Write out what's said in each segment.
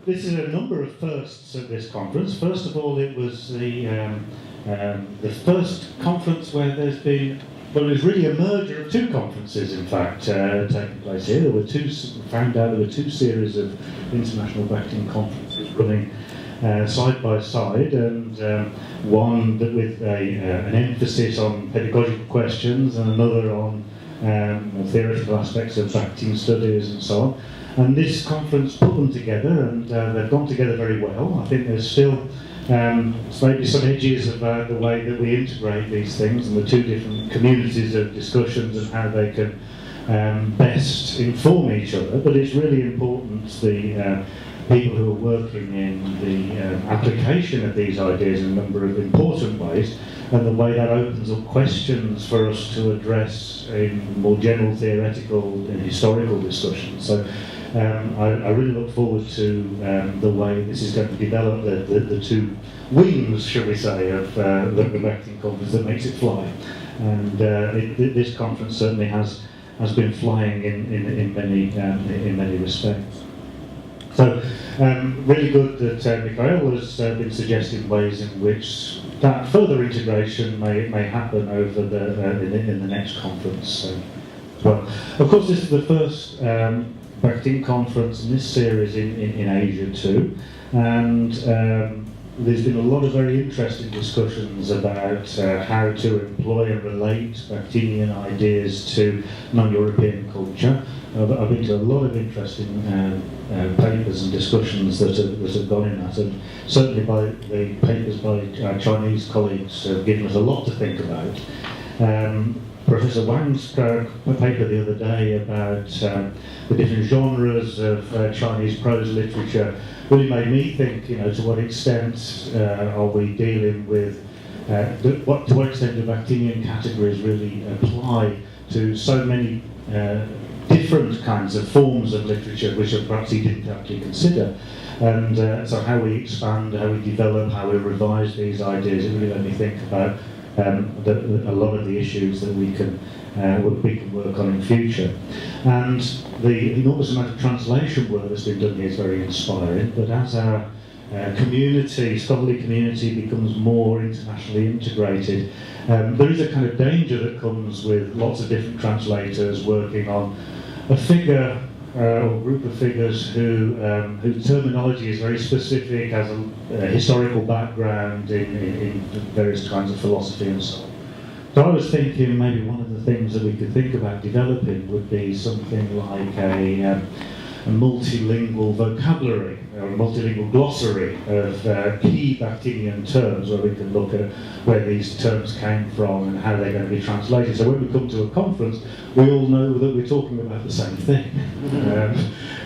This is a number of firsts at this conference. First of all, it was the first conference where there's been, well, it was really a merger of two conferences, in fact, taking place here. There were found out there were two series of international Bakhtin conferences running side by side, and one that with an emphasis on pedagogical questions and another on theoretical aspects of Bakhtin studies and so on. And this conference put them together, and they've gone together very well. I think there's still maybe some edges about the way that we integrate these things and the two different communities of discussions and how they can best inform each other. But it's really important the people who are working in the application of these ideas in a number of important ways, and the way that opens up questions for us to address in more general theoretical and historical discussions. So I really look forward to the way this is going to develop the two wings, shall we say, of the Bakhtin conference that makes it fly. And this conference certainly has been flying in many respects. So really good that Mikhail has been suggesting ways in which that further integration may happen over in the next conference. So, well, of course, this is the first Bakhtin conference in this series in Asia too, and there's been a lot of very interesting discussions about how to employ and relate Bakhtinian ideas to non-European culture. I've been to a lot of interesting papers and discussions that have gone in that, and certainly by the papers by our Chinese colleagues have given us a lot to think about. Professor Wang's paper the other day about the different genres of Chinese prose literature really made me think, to what extent are we dealing with, to what extent do Bakhtinian categories really apply to so many different kinds of forms of literature which perhaps he didn't actually consider. And so how we expand, how we develop, how we revise these ideas, it really made me think about a lot of the issues that we can work on in future. And the enormous amount of translation work that's been done here is very inspiring, but as our scholarly community becomes more internationally integrated, there is a kind of danger that comes with lots of different translators working on a figure or group of figures whose terminology is very specific, has a historical background in various kinds of philosophy and so on. So I was thinking maybe one of the things that we could think about developing would be something like a multilingual vocabulary, or a multilingual glossary of key Bakhtinian terms, where we can look at where these terms came from and how they're going to be translated. So when we come to a conference, we all know that we're talking about the same thing.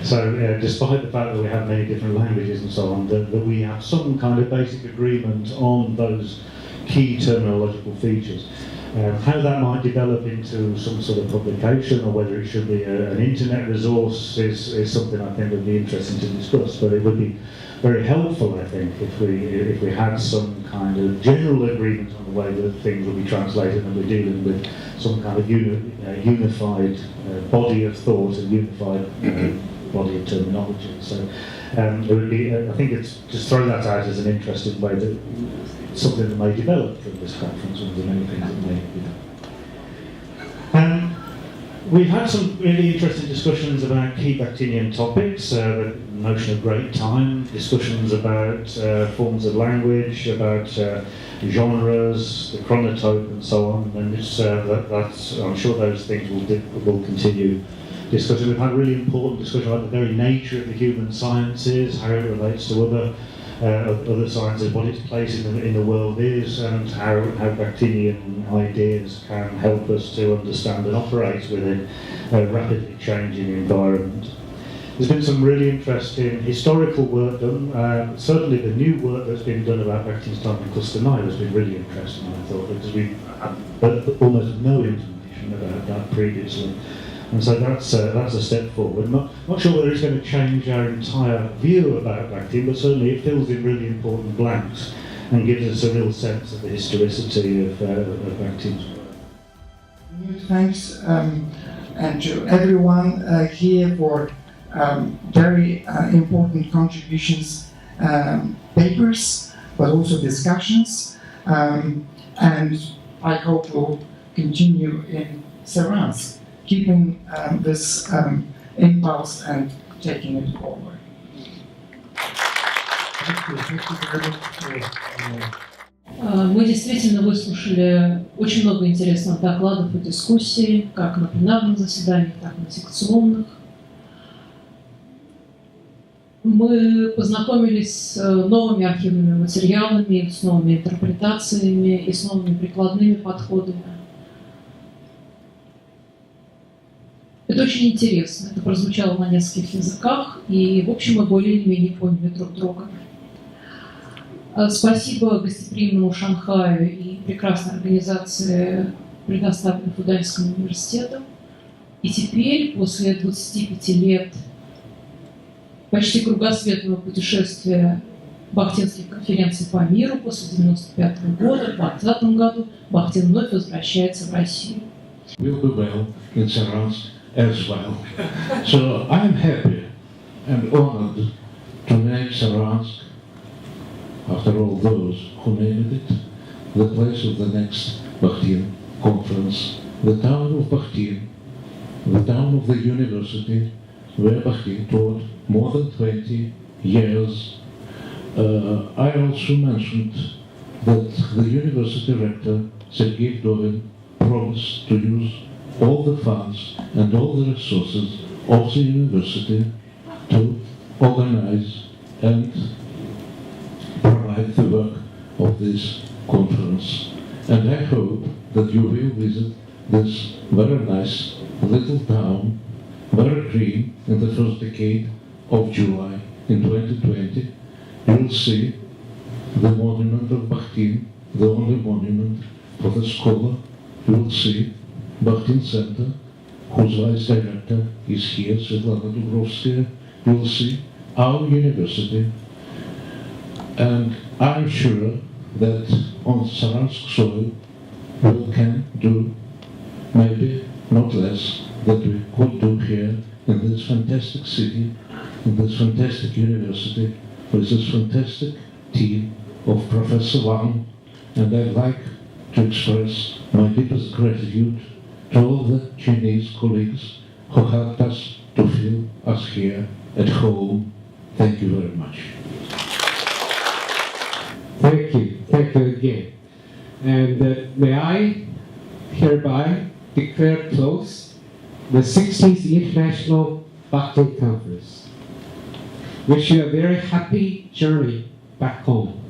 So despite the fact that we have many different languages and so on, that we have some kind of basic agreement on those key terminological features. How that might develop into some sort of publication, or whether it should be an internet resource, is something I think would be interesting to discuss. But it would be very helpful, I think, if we had some kind of general agreement on the way that things will be translated, and we're dealing with some kind of unified body of thought and unified body of terminology. So it would be, I think it's just throw that out as an interesting way that something that may develop from this conference, one of the many things that may be done. We've had some really interesting discussions about key Bakhtinian topics, the notion of great time, discussions about forms of language, about genres, the chronotype and so on, and that's, I'm sure those things will continue discussing. We've had a really important discussion about the very nature of the human sciences, how it relates to other sciences, what its place in the world is, and how Bakhtinian ideas can help us to understand and operate within a rapidly changing environment. There's been some really interesting historical work done. Certainly the new work that's been done about Bakhtin's time in Kustanai has been really interesting, I thought, because we had almost no information about that previously. And so that's a step forward. Not sure whether it's going to change our entire view about Bakhtin, but certainly it fills in really important blanks and gives us a real sense of the historicity of Bakhtin's work. Thanks, and to everyone here for very important contributions, papers, but also discussions, and I hope we'll continue in Saransk, keeping this impulse and taking it forward. Мы действительно выслушали очень много интересных докладов и дискуссий, как на пленарных заседаниях, так и на секционных. Мы познакомились с новыми архивными материалами, с новыми интерпретациями и с новыми прикладными подходами. Это очень интересно. Это прозвучало на нескольких языках, и, в общем, мы более или менее поняли друг друга. Спасибо гостеприимному Шанхаю и прекрасной организации, предоставленной Фудальским университетом. И теперь, после 25 лет почти кругосветного путешествия Бахтинских конференций по миру, после 1995 года, в 2020 году Бахтин вновь возвращается в Россию. Will be well in Saransk as well. So I'm happy and honored to make Saransk, after all those who named it, the place of the next Bakhtin conference, the town of Bakhtin, the town of the university where Bakhtin taught more than 20 years. I also mentioned that the university rector, Sergei Dovin, promised to use all the funds and all the resources of the university to organize and provide the work of this conference. And I hope that you will visit this very nice little town, very green, in the first decade of July in 2020. You will see the monument of Bakhtin, the only monument for the scholar. You will see Bakhtin Center, whose vice director is here, Svetlana Dubrovskaya. You will see our university. And I'm sure that on Saransk soil we can do maybe not less than we could do here in this fantastic city, in this fantastic university, with this fantastic team of Professor Wang. And I'd like to express my deepest gratitude to all the Chinese colleagues who helped us to feel us here at home. Thank you very much. Thank you again. And may I hereby declare closed the 16th International Bakhtin Conference. Wish you a very happy journey back home.